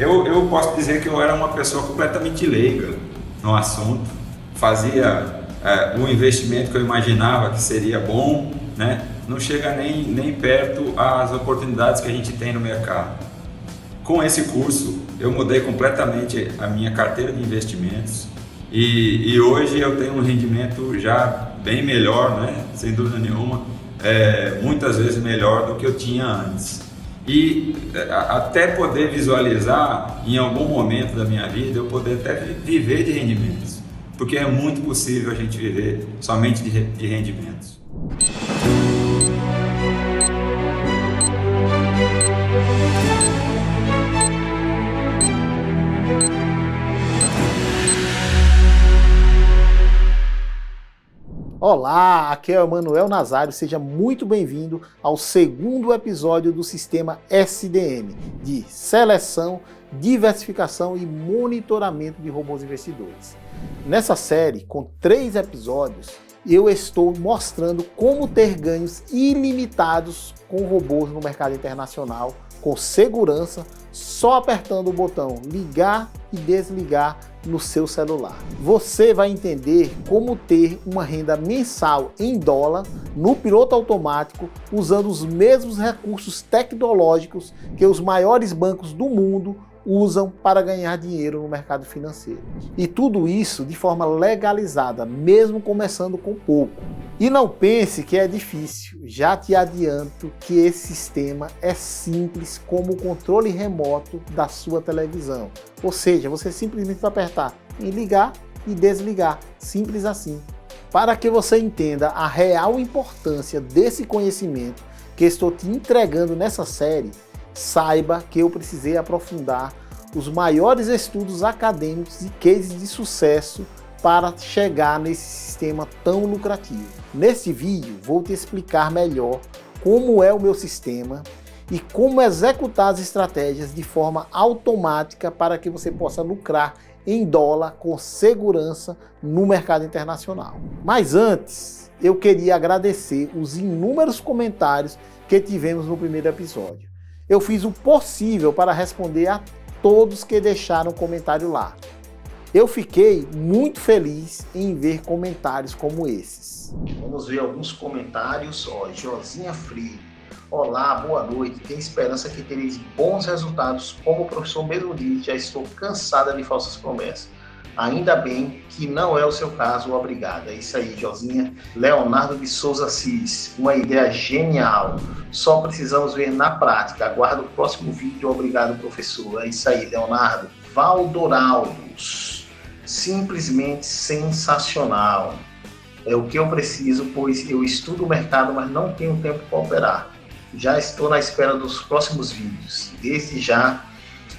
Eu posso dizer que eu era uma pessoa completamente leiga no assunto, fazia o investimento que eu imaginava que seria bom, né? Não chega nem perto às oportunidades que a gente tem no mercado. Com esse curso, eu mudei completamente a minha carteira de investimentos e hoje eu tenho um rendimento já bem melhor, né? Sem dúvida nenhuma, muitas vezes melhor do que eu tinha antes. E até poder visualizar em algum momento da minha vida, eu poder até viver de rendimentos, porque é muito possível a gente viver somente de rendimentos. Olá, aqui é o Emanuel Nazário, seja muito bem-vindo ao segundo episódio do sistema SDM, de Seleção, Diversificação e Monitoramento de Robôs Investidores. Nessa série, com 3 episódios, eu estou mostrando como ter ganhos ilimitados com robôs no mercado internacional, com segurança, só apertando o botão ligar e desligar no seu celular. Você vai entender como ter uma renda mensal em dólar no piloto automático usando os mesmos recursos tecnológicos que os maiores bancos do mundo usam para ganhar dinheiro no mercado financeiro. E tudo isso de forma legalizada, mesmo começando com pouco. E não pense que é difícil, já te adianto que esse sistema é simples como o controle remoto da sua televisão. Ou seja, você simplesmente vai apertar em ligar e desligar, simples assim. Para que você entenda a real importância desse conhecimento que estou te entregando nessa série, saiba que eu precisei aprofundar os maiores estudos acadêmicos e cases de sucesso para chegar nesse sistema tão lucrativo. Neste vídeo vou te explicar melhor como é o meu sistema e como executar as estratégias de forma automática para que você possa lucrar em dólar com segurança no mercado internacional. Mas antes, eu queria agradecer os inúmeros comentários que tivemos no primeiro episódio. Eu fiz o possível para responder a todos que deixaram comentário lá. Eu fiquei muito feliz em ver comentários como esses. Vamos ver alguns comentários. Josinha Free. Olá, boa noite. Tenho esperança que tereis bons resultados. Como o professor mesmo disse, já estou cansada de falsas promessas. Ainda bem que não é o seu caso, obrigado. É isso aí, Josinha. Leonardo de Souza Cis, uma ideia genial. Só precisamos ver na prática. Aguardo o próximo vídeo. Obrigado, professor. É isso aí, Leonardo. Valdoraldos, simplesmente sensacional. É o que eu preciso, pois eu estudo o mercado, mas não tenho tempo para operar. Já estou na espera dos próximos vídeos. Desde já,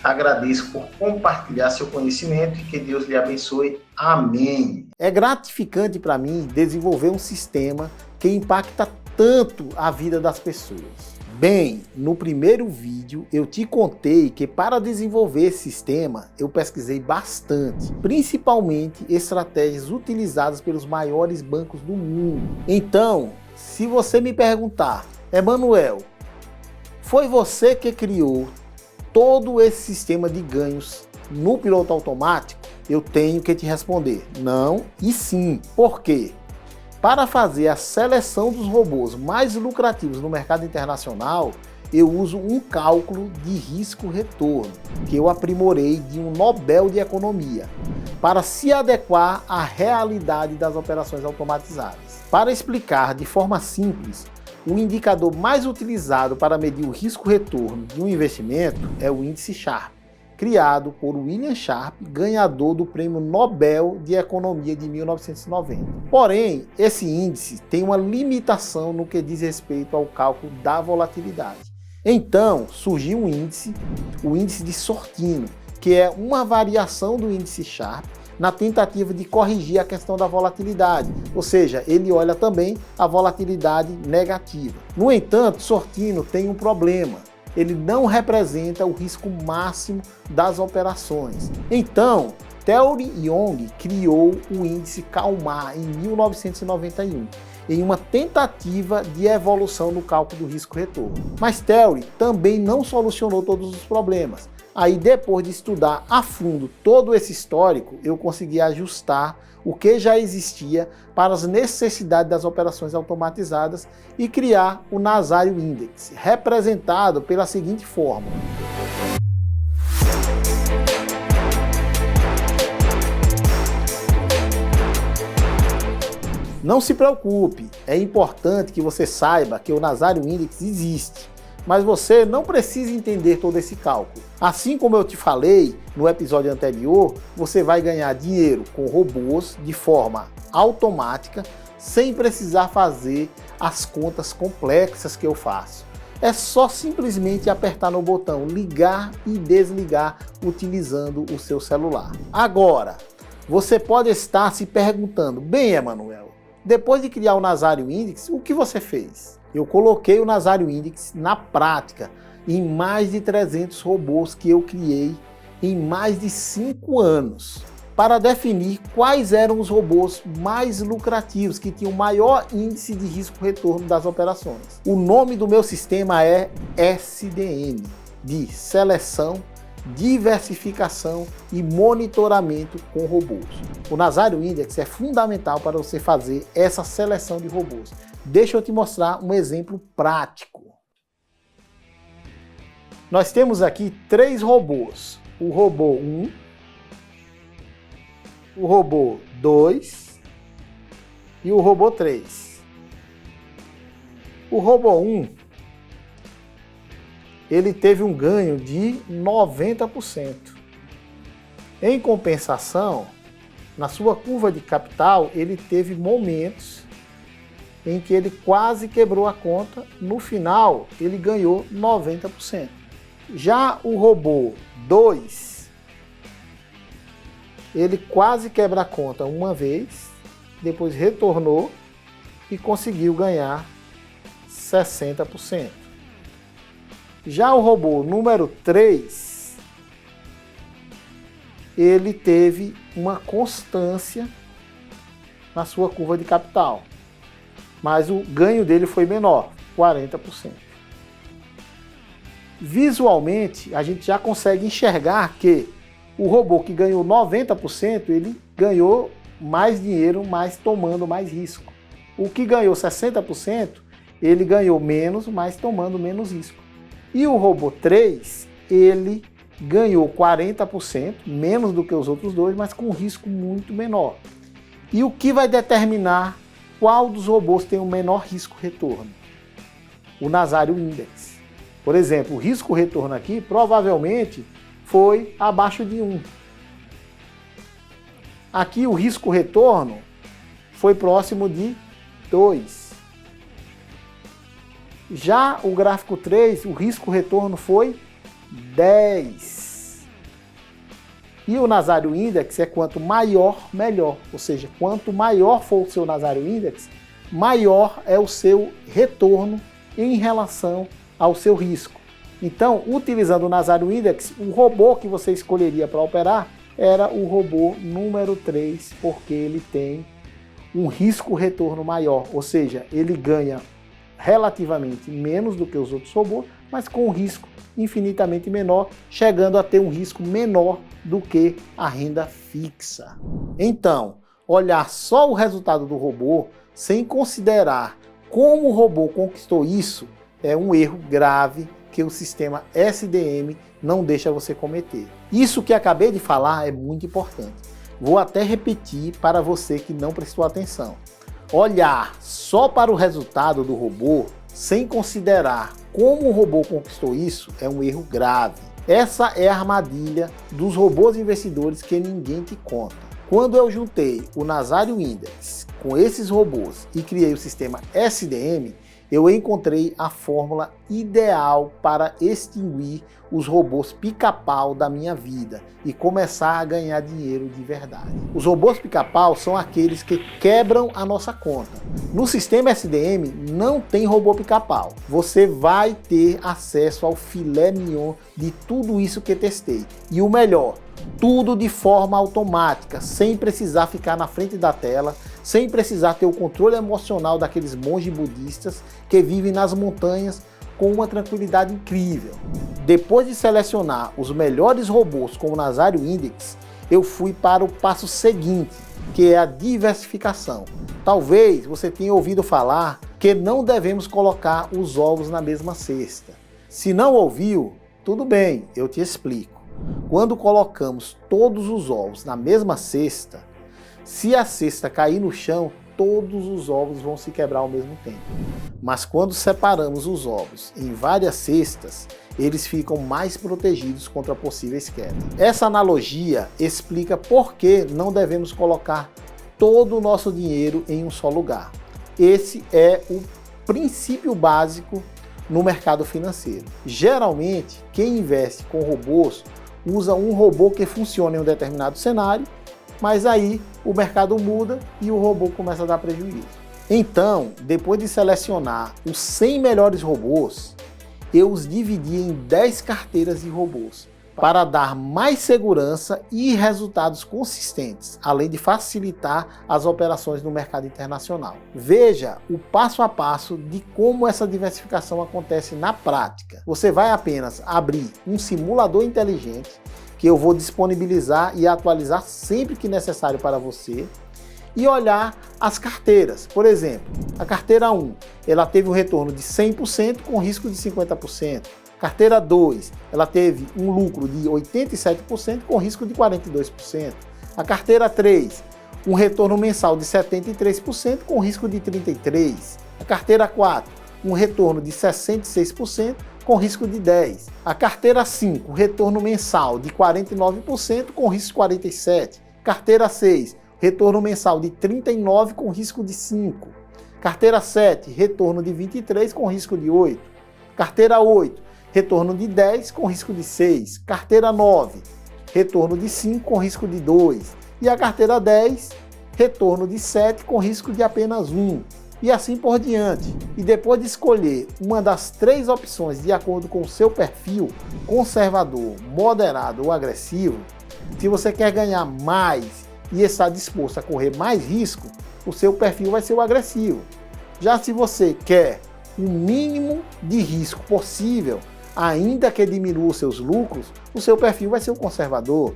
agradeço por compartilhar seu conhecimento e que Deus lhe abençoe. Amém. É gratificante para mim desenvolver um sistema que impacta tanto a vida das pessoas. Bem, no primeiro vídeo eu te contei que para desenvolver esse sistema eu pesquisei bastante, principalmente estratégias utilizadas pelos maiores bancos do mundo. Então, se você me perguntar, Emanuel, foi você que criou todo esse sistema de ganhos no piloto automático? Eu tenho que te responder não e sim. Por quê? Para fazer a seleção dos robôs mais lucrativos no mercado internacional, eu uso um cálculo de risco-retorno, que eu aprimorei de um Nobel de Economia, para se adequar à realidade das operações automatizadas. Para explicar de forma simples, o indicador mais utilizado para medir o risco-retorno de um investimento é o índice Sharpe, criado por William Sharpe, ganhador do Prêmio Nobel de Economia de 1990. Porém, esse índice tem uma limitação no que diz respeito ao cálculo da volatilidade. Então, surgiu o índice de Sortino, que é uma variação do índice Sharpe, na tentativa de corrigir a questão da volatilidade, ou seja, ele olha também a volatilidade negativa. No entanto, Sortino tem um problema, ele não representa o risco máximo das operações. Então, Theory Young criou o índice Kalmar em 1991, em uma tentativa de evolução no cálculo do risco-retorno. Mas Theory também não solucionou todos os problemas. Aí depois de estudar a fundo todo esse histórico, eu consegui ajustar o que já existia para as necessidades das operações automatizadas e criar o Nazário Index, representado pela seguinte fórmula. Não se preocupe, é importante que você saiba que o Nazário Index existe, mas você não precisa entender todo esse cálculo. Assim como eu te falei no episódio anterior, você vai ganhar dinheiro com robôs de forma automática, sem precisar fazer as contas complexas que eu faço. É só simplesmente apertar no botão ligar e desligar utilizando o seu celular. Agora, você pode estar se perguntando, bem, Emanuel, depois de criar o Nazário Index, o que você fez? Eu coloquei o Nazário Index na prática em mais de 300 robôs que eu criei em mais de 5 anos, para definir quais eram os robôs mais lucrativos, que tinham maior índice de risco-retorno das operações. O nome do meu sistema é SDM, de Seleção, Diversificação e Monitoramento com Robôs. O Nazário Index é fundamental para você fazer essa seleção de robôs. Deixa eu te mostrar um exemplo prático. Nós temos aqui 3 robôs. O robô 1, o robô 2 e o robô 3. O robô 1, ele teve um ganho de 90%. Em compensação, na sua curva de capital, ele teve momentos em que ele quase quebrou a conta. No final, ele ganhou 90%. Já o robô 2, ele quase quebra a conta uma vez, depois retornou e conseguiu ganhar 60%. Já o robô número 3, ele teve uma constância na sua curva de capital, mas o ganho dele foi menor, 40%. Visualmente, a gente já consegue enxergar que o robô que ganhou 90%, ele ganhou mais dinheiro, mas tomando mais risco. O que ganhou 60%, ele ganhou menos, mas tomando menos risco. E o robô 3, ele ganhou 40%, menos do que os outros dois, mas com um risco muito menor. E o que vai determinar qual dos robôs tem o menor risco-retorno? O Nazário Index. Por exemplo, o risco-retorno aqui provavelmente foi abaixo de 1. Aqui o risco-retorno foi próximo de 2. Já o gráfico 3, o risco-retorno foi 10. E o Nazário Index é quanto maior, melhor. Ou seja, quanto maior for o seu Nazário Index, maior é o seu retorno em relação ao seu risco. Então, utilizando o Nazário Index, o robô que você escolheria para operar era o robô número 3, porque ele tem um risco-retorno maior. Ou seja, ele ganha relativamente menos do que os outros robôs, mas com um risco infinitamente menor, chegando a ter um risco menor do que a renda fixa. Então, olhar só o resultado do robô, sem considerar como o robô conquistou isso, é um erro grave que o sistema SDM não deixa você cometer. Isso que acabei de falar é muito importante. Vou até repetir para você que não prestou atenção. Olhar só para o resultado do robô, sem considerar como o robô conquistou isso, é um erro grave. Essa é a armadilha dos robôs investidores que ninguém te conta. Quando eu juntei o Nazário Index com esses robôs e criei o sistema SDM, eu encontrei a fórmula ideal para extinguir os robôs pica-pau da minha vida e começar a ganhar dinheiro de verdade. Os robôs pica-pau são aqueles que quebram a nossa conta. No sistema SDM não tem robô pica-pau. Você vai ter acesso ao filé mignon de tudo isso que testei. E o melhor, tudo de forma automática, sem precisar ficar na frente da tela, sem precisar ter o controle emocional daqueles monges budistas que vivem nas montanhas com uma tranquilidade incrível. Depois de selecionar os melhores robôs com o Nazário Index, eu fui para o passo seguinte, que é a diversificação. Talvez você tenha ouvido falar que não devemos colocar os ovos na mesma cesta. Se não ouviu, tudo bem, eu te explico. Quando colocamos todos os ovos na mesma cesta, se a cesta cair no chão, todos os ovos vão se quebrar ao mesmo tempo. Mas quando separamos os ovos em várias cestas, eles ficam mais protegidos contra possíveis quedas. Essa analogia explica por que não devemos colocar todo o nosso dinheiro em um só lugar. Esse é o princípio básico no mercado financeiro. Geralmente, quem investe com robôs usa um robô que funciona em um determinado cenário, mas aí o mercado muda e o robô começa a dar prejuízo. Então, depois de selecionar os 100 melhores robôs, eu os dividi em 10 carteiras de robôs, para dar mais segurança e resultados consistentes, além de facilitar as operações no mercado internacional. Veja o passo a passo de como essa diversificação acontece na prática. Você vai apenas abrir um simulador inteligente, que eu vou disponibilizar e atualizar sempre que necessário para você, e olhar as carteiras. Por exemplo, a carteira 1, ela teve um retorno de 100% com risco de 50%. Carteira 2, ela teve um lucro de 87% com risco de 42%. A carteira 3, um retorno mensal de 73% com risco de 33%. A carteira 4, um retorno de 66% com risco de 10%. A carteira 5, retorno mensal de 49% com risco de 47%. Carteira 6, retorno mensal de 39% com risco de 5%. Carteira 7, retorno de 23% com risco de 8%. Carteira 8, retorno de 10 com risco de 6. Carteira 9, retorno de 5 com risco de 2. E a carteira 10, retorno de 7 com risco de apenas 1. E assim por diante. E depois de escolher uma das 3 opções de acordo com o seu perfil, conservador, moderado ou agressivo, se você quer ganhar mais e está disposto a correr mais risco, o seu perfil vai ser o agressivo. Já se você quer o mínimo de risco possível, ainda que diminua os seus lucros, o seu perfil vai ser o conservador.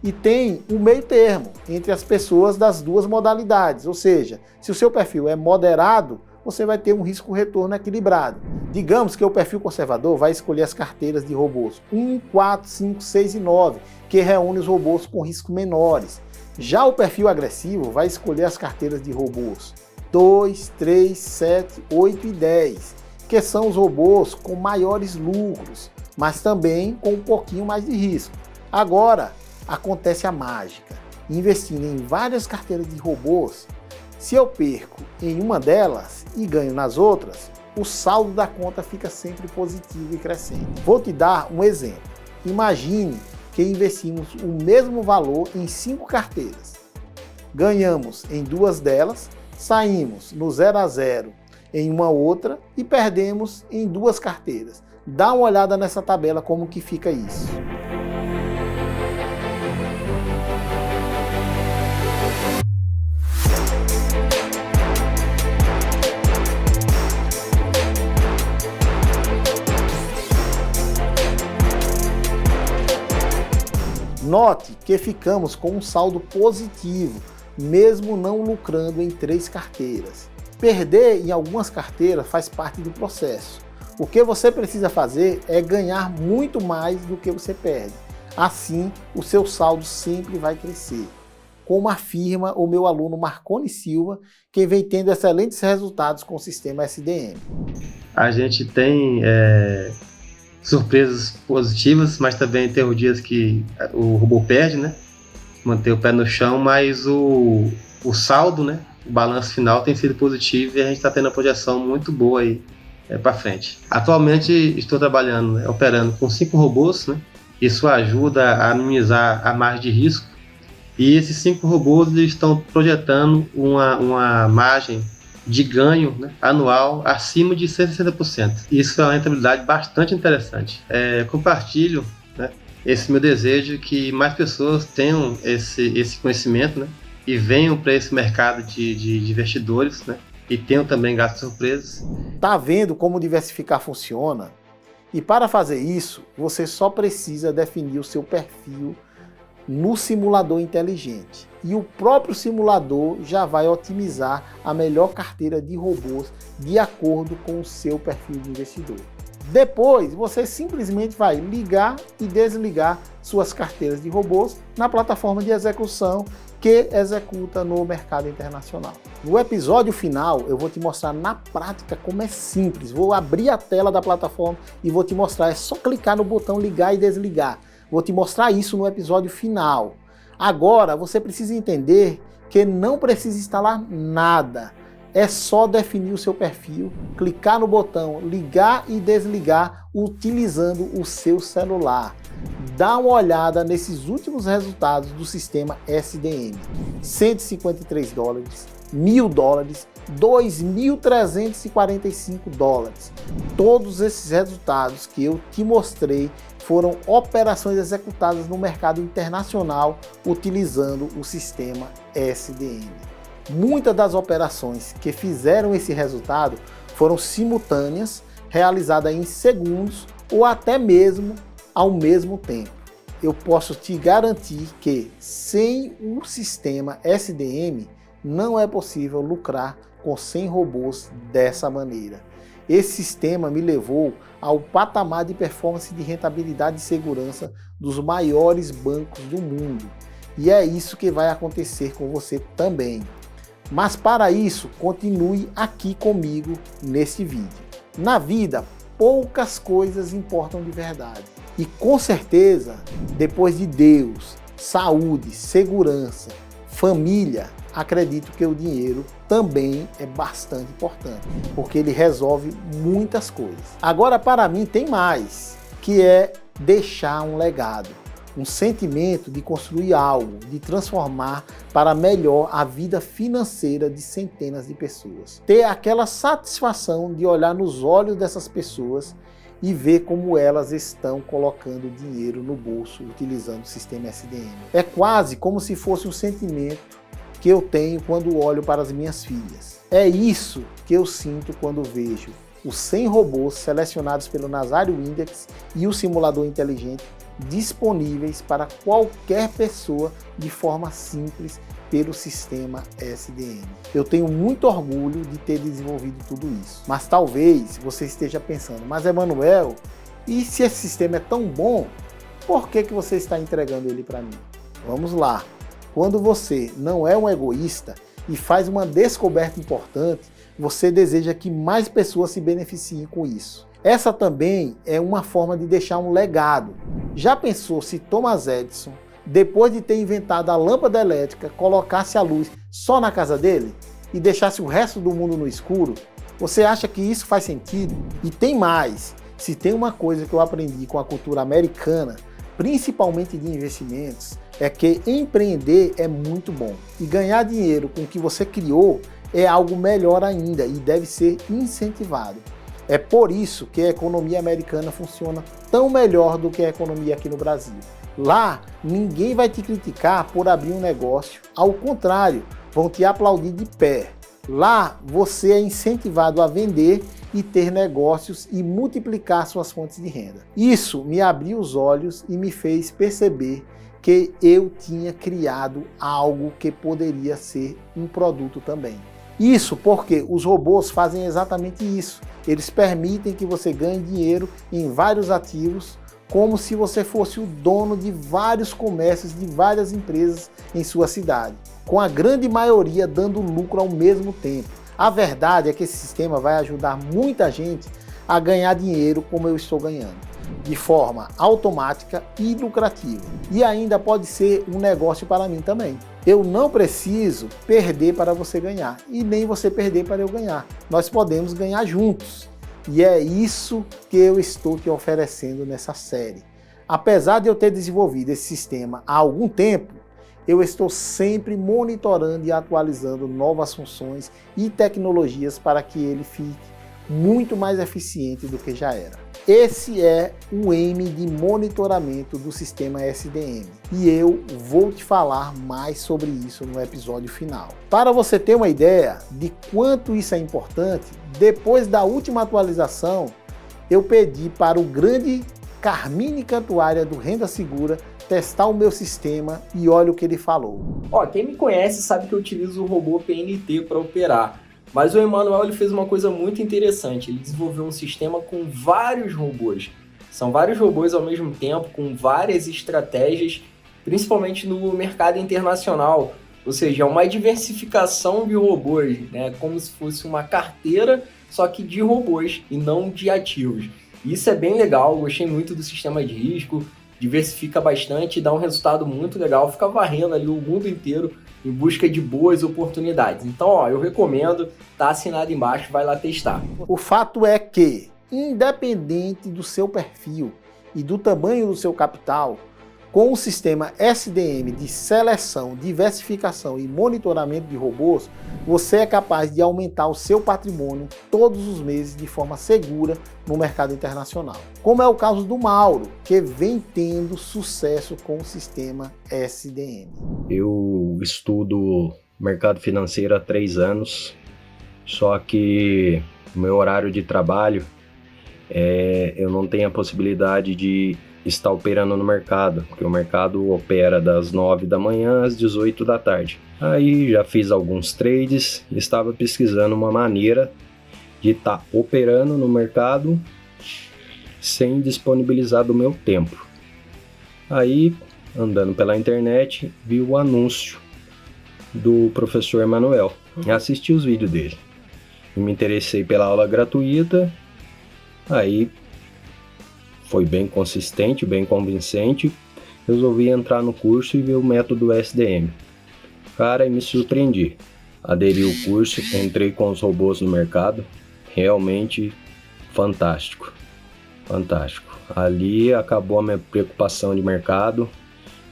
E tem um meio termo entre as pessoas das duas modalidades, ou seja, se o seu perfil é moderado, você vai ter um risco-retorno equilibrado. Digamos que o perfil conservador vai escolher as carteiras de robôs 1, 4, 5, 6 e 9, que reúne os robôs com riscos menores. Já o perfil agressivo vai escolher as carteiras de robôs 2, 3, 7, 8 e 10, que são os robôs com maiores lucros, mas também com um pouquinho mais de risco. Agora, acontece a mágica. Investindo em várias carteiras de robôs, se eu perco em uma delas e ganho nas outras, o saldo da conta fica sempre positivo e crescente. Vou te dar um exemplo. Imagine que investimos o mesmo valor em 5 carteiras. Ganhamos em 2 delas, saímos no 0 a 0 em uma outra e perdemos em 2 carteiras. Dá uma olhada nessa tabela como que fica isso. Note que ficamos com um saldo positivo, mesmo não lucrando em 3 carteiras. Perder em algumas carteiras faz parte do processo. O que você precisa fazer é ganhar muito mais do que você perde. Assim, o seu saldo sempre vai crescer. Como afirma o meu aluno Marconi Silva, que vem tendo excelentes resultados com o sistema SDM. A gente tem surpresas positivas, mas também tem os dias que o robô perde, né? Manter o pé no chão, mas o saldo, né? O balanço final tem sido positivo e a gente está tendo uma projeção muito boa aí para frente. Atualmente estou trabalhando, né, operando com 5 robôs, né? Isso ajuda a minimizar a margem de risco e esses 5 robôs estão projetando uma margem de ganho, né, anual acima de 160%. Isso é uma rentabilidade bastante interessante. Compartilho, né, esse meu desejo que mais pessoas tenham esse conhecimento, né, e venham para esse mercado de investidores, né, e tenho também gastos surpresas. Tá vendo como diversificar funciona? E para fazer isso, você só precisa definir o seu perfil no simulador inteligente. E o próprio simulador já vai otimizar a melhor carteira de robôs de acordo com o seu perfil de investidor. Depois, você simplesmente vai ligar e desligar suas carteiras de robôs na plataforma de execução que executa no mercado internacional. No episódio final, eu vou te mostrar na prática como é simples. Vou abrir a tela da plataforma e vou te mostrar. É só clicar no botão ligar e desligar. Vou te mostrar isso no episódio final. Agora, você precisa entender que não precisa instalar nada. É só definir o seu perfil, clicar no botão ligar e desligar utilizando o seu celular. Dá uma olhada nesses últimos resultados do sistema SDM. 153 dólares, 1.000 dólares, 2.345 dólares. Todos esses resultados que eu te mostrei foram operações executadas no mercado internacional utilizando o sistema SDM. Muitas das operações que fizeram esse resultado foram simultâneas, realizadas em segundos ou até mesmo ao mesmo tempo. Eu posso te garantir que sem o sistema SDM não é possível lucrar com 100 robôs dessa maneira. Esse sistema me levou ao patamar de performance de rentabilidade e segurança dos maiores bancos do mundo. E é isso que vai acontecer com você também. Mas para isso, continue aqui comigo nesse vídeo. Na vida, poucas coisas importam de verdade. E com certeza, depois de Deus, saúde, segurança, família, acredito que o dinheiro também é bastante importante, porque ele resolve muitas coisas. Agora, para mim, tem mais, que é deixar um legado. Um sentimento de construir algo, de transformar para melhor a vida financeira de centenas de pessoas. Ter aquela satisfação de olhar nos olhos dessas pessoas e ver como elas estão colocando dinheiro no bolso utilizando o sistema SDM. É quase como se fosse um sentimento que eu tenho quando olho para as minhas filhas. É isso que eu sinto quando vejo os 100 robôs selecionados pelo Nazário Index e o simulador inteligente disponíveis para qualquer pessoa de forma simples pelo sistema SDM. Eu tenho muito orgulho de ter desenvolvido tudo isso. Mas talvez você esteja pensando, mas Emanuel, e se esse sistema é tão bom, por que você está entregando ele para mim? Vamos lá. Quando você não é um egoísta e faz uma descoberta importante, você deseja que mais pessoas se beneficiem com isso. Essa também é uma forma de deixar um legado. Já pensou se Thomas Edison, depois de ter inventado a lâmpada elétrica, colocasse a luz só na casa dele e deixasse o resto do mundo no escuro? Você acha que isso faz sentido? E tem mais. Se tem uma coisa que eu aprendi com a cultura americana, principalmente de investimentos, é que empreender é muito bom. E ganhar dinheiro com o que você criou é algo melhor ainda e deve ser incentivado. É por isso que a economia americana funciona tão melhor do que a economia aqui no Brasil. Lá, ninguém vai te criticar por abrir um negócio. Ao contrário, vão te aplaudir de pé. Lá, você é incentivado a vender e ter negócios e multiplicar suas fontes de renda. Isso me abriu os olhos e me fez perceber que eu tinha criado algo que poderia ser um produto também. Isso porque os robôs fazem exatamente isso. Eles permitem que você ganhe dinheiro em vários ativos, como se você fosse o dono de vários comércios, de várias empresas em sua cidade, com a grande maioria dando lucro ao mesmo tempo. A verdade é que esse sistema vai ajudar muita gente a ganhar dinheiro como eu estou ganhando, de forma automática e lucrativa. E ainda pode ser um negócio para mim também. Eu não preciso perder para você ganhar e nem você perder para eu ganhar. Nós podemos ganhar juntos. E é isso que eu estou te oferecendo nessa série. Apesar de eu ter desenvolvido esse sistema há algum tempo, eu estou sempre monitorando e atualizando novas funções e tecnologias para que ele fique muito mais eficiente do que já era. Esse é o M de monitoramento do sistema SDM e eu vou te falar mais sobre isso no episódio final. Para você ter uma ideia de quanto isso é importante, depois da última atualização, eu pedi para o grande Carmine Cantuária do Renda Segura testar o meu sistema e olha o que ele falou. Quem me conhece sabe que eu utilizo o robô PNT para operar. Mas o Emanuel ele fez uma coisa muito interessante, ele desenvolveu um sistema com vários robôs. São vários robôs ao mesmo tempo, com várias estratégias, principalmente no mercado internacional. Ou seja, é uma diversificação de robôs, né? Como se fosse uma carteira, só que de robôs e não de ativos. Isso é bem legal, gostei muito do sistema de risco, diversifica bastante e dá um resultado muito legal, fica varrendo ali o mundo inteiro em busca de boas oportunidades. Então, eu recomendo, tá assinado embaixo, vai lá testar. O fato é que, independente do seu perfil e do tamanho do seu capital, com o sistema SDM de seleção, diversificação e monitoramento de robôs, você é capaz de aumentar o seu patrimônio todos os meses de forma segura no mercado internacional. Como é o caso do Mauro, que vem tendo sucesso com o sistema SDM. Eu estudo mercado financeiro há 3 anos, só que o meu horário de trabalho, eu não tenho a possibilidade de estar operando no mercado, porque o mercado opera das 9 da manhã às 18 da tarde. Aí já fiz alguns trades e estava pesquisando uma maneira de estar operando no mercado sem disponibilizar do meu tempo. Aí, andando pela internet, vi o anúncio do professor Emanuel e assisti os vídeos dele. E me interessei pela aula gratuita, aí foi bem consistente, bem convincente, resolvi entrar no curso e ver o método SDM. Cara, e me surpreendi. Aderi ao curso, entrei com os robôs no mercado, realmente fantástico, fantástico. Ali acabou a minha preocupação de mercado,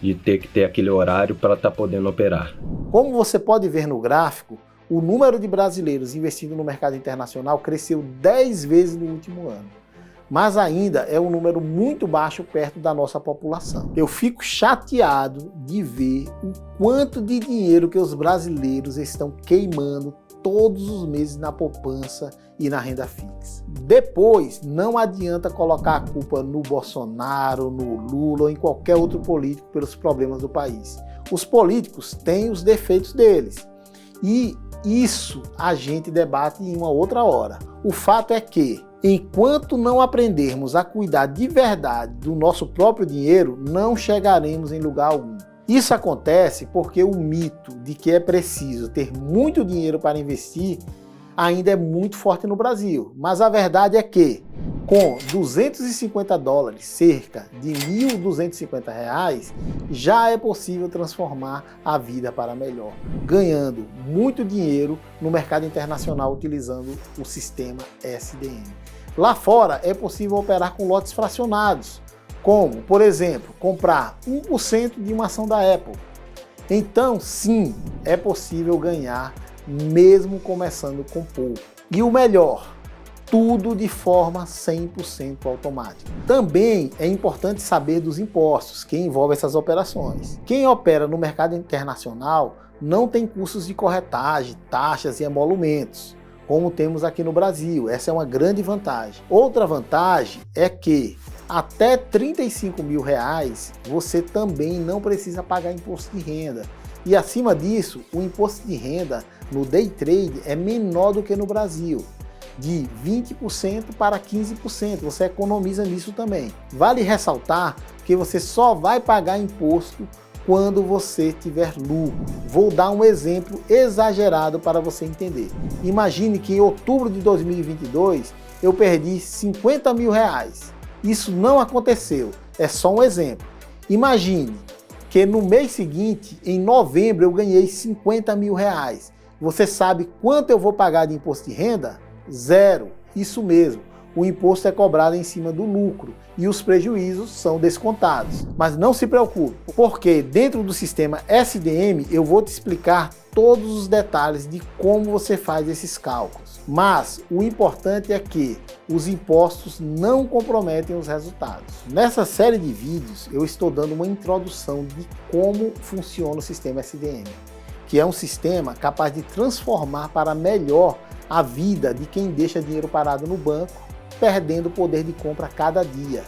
de ter que ter aquele horário para estar podendo operar. Como você pode ver no gráfico, o número de brasileiros investindo no mercado internacional cresceu 10 vezes no último ano. Mas ainda é um número muito baixo perto da nossa população. Eu fico chateado de ver o quanto de dinheiro que os brasileiros estão queimando todos os meses na poupança e na renda fixa. Depois, não adianta colocar a culpa no Bolsonaro, no Lula ou em qualquer outro político pelos problemas do país. Os políticos têm os defeitos deles e isso a gente debate em uma outra hora. O fato é que, enquanto não aprendermos a cuidar de verdade do nosso próprio dinheiro, não chegaremos em lugar algum. Isso acontece porque o mito de que é preciso ter muito dinheiro para investir ainda é muito forte no Brasil. Mas a verdade é que, com $250, cerca de R$ 1.250, já é possível transformar a vida para melhor, ganhando muito dinheiro no mercado internacional utilizando o sistema SDM. Lá fora é possível operar com lotes fracionados, como, por exemplo, comprar 1% de uma ação da Apple. Então, sim, é possível ganhar mesmo começando com pouco. E o melhor, tudo de forma 100% automática. Também é importante saber dos impostos que envolvem essas operações. Quem opera no mercado internacional não tem custos de corretagem, taxas e emolumentos, como temos aqui no Brasil. Essa é uma grande vantagem. Outra vantagem é que até R$ 35 mil você também não precisa pagar imposto de renda. E acima disso, o imposto de renda no day trade é menor do que no Brasil, de 20% para 15%. Você economiza nisso também. Vale ressaltar que você só vai pagar imposto quando você tiver lucro. Vou dar um exemplo exagerado para você entender. Imagine que em outubro de 2022 eu perdi R$ 50 mil. Isso não aconteceu, é só um exemplo. Imagine que no mês seguinte, em novembro, eu ganhei R$ 50 mil. Você sabe quanto eu vou pagar de imposto de renda? Zero. Isso mesmo. o imposto é cobrado em cima do lucro e os prejuízos são descontados. Mas não se preocupe, porque dentro do sistema SDM eu vou te explicar todos os detalhes de como você faz esses cálculos. Mas o importante é que os impostos não comprometem os resultados. Nessa série de vídeos eu estou dando uma introdução de como funciona o sistema SDM, que é um sistema capaz de transformar para melhor a vida de quem deixa dinheiro parado no banco, perdendo o poder de compra a cada dia.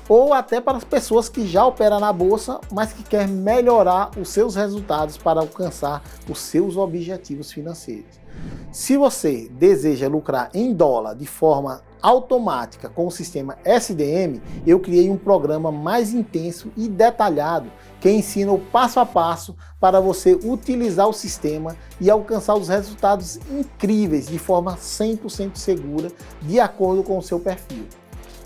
Ou até para as pessoas que já operam na bolsa, mas que querem melhorar os seus resultados para alcançar os seus objetivos financeiros. Se você deseja lucrar em dólar de forma automática com o sistema SDM, eu criei um programa mais intenso e detalhado que ensina o passo a passo para você utilizar o sistema e alcançar os resultados incríveis de forma 100% segura, de acordo com o seu perfil.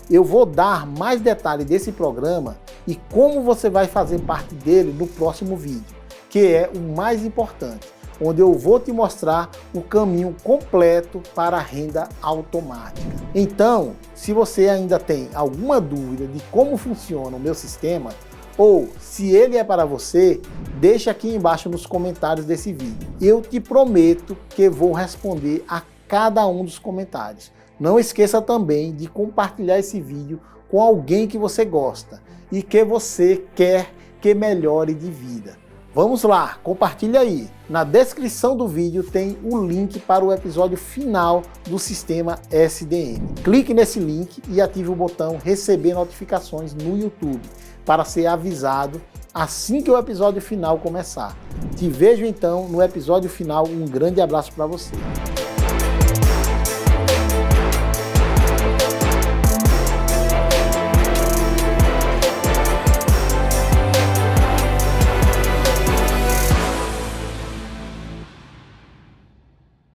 Eu vou dar mais detalhes desse programa e como você vai fazer parte dele no próximo vídeo, que é o mais importante, onde eu vou te mostrar o caminho completo para a renda automática. Então, se você ainda tem alguma dúvida de como funciona o meu sistema, ou se ele é para você, deixa aqui embaixo nos comentários desse vídeo. Eu te prometo que vou responder a cada um dos comentários. Não esqueça também de compartilhar esse vídeo com alguém que você gosta e que você quer que melhore de vida. Vamos lá, compartilha aí. Na descrição do vídeo tem o link para o episódio final do sistema SDM. Clique nesse link e ative o botão receber notificações no YouTube para ser avisado assim que o episódio final começar. Te vejo então no episódio final. Um grande abraço para você.